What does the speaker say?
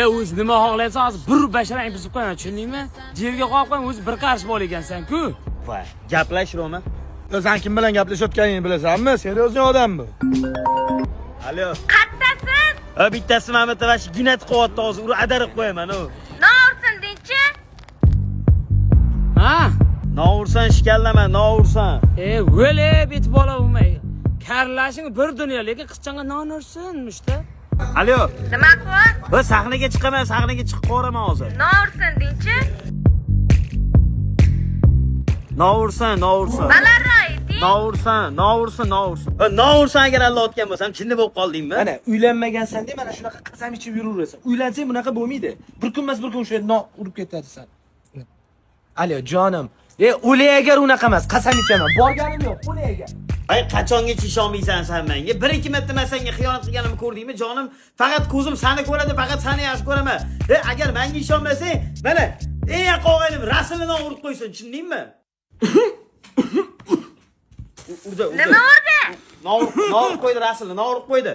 O'zi nima xohlaysan, hozir bir basharang buzib qo'yaman, tushundingmi? Yerga qo'yib qo'ying, o'zi bir qarsh bol ekansan-ku. Voy, gaplash Roma. Sen kim bilan gaplashayotganingni bilasanmi? Seriozniy odam bu. Alo. Qattasin? Bittasi mana bu tavash ginat qilyapti hozir, uni adarib qo'yaman u. Noursin deychi? Ha? Noursan shikallama, noursan. O'le bitib bola bo'lmay. Karlashing bir dunyo, lekin qizchanga non ursinmishda. Alo. Nima qil? Va sahnaga chiqaman, sahnaga chiqib qoraman hozir. Noursin deychi? Noursan. Balandroq ayting. Noursan agar Alloh o'tgan bo'lsam, chinni bo'lib qoldingmi? Mana uylanmagansan deb mana shunaqa qasam ichib yuraverasan. Uylansang bunaqa bo'lmaydi. Bir kunmas bir kun o'sha no urib ketadisan. Alo jonim. O'lay agar unaqa emas, qasam ichaman. Borganim yo'q, o'lay agar. Ay qachongacha ishonmaysan sen menga? Bir-ikki marta men senga xiyonat qilganimni ko'rdingmi, jonim? Faqat ko'zim seni ko'radi, faqat seni yaxshi ko'raman. Agar menga ishonmasang, mana eng yaqin rasulini urib qo'ysin, tushundingmi? Nima urdi? No'urib qo'ydi rasulni, no'urib qo'ydi.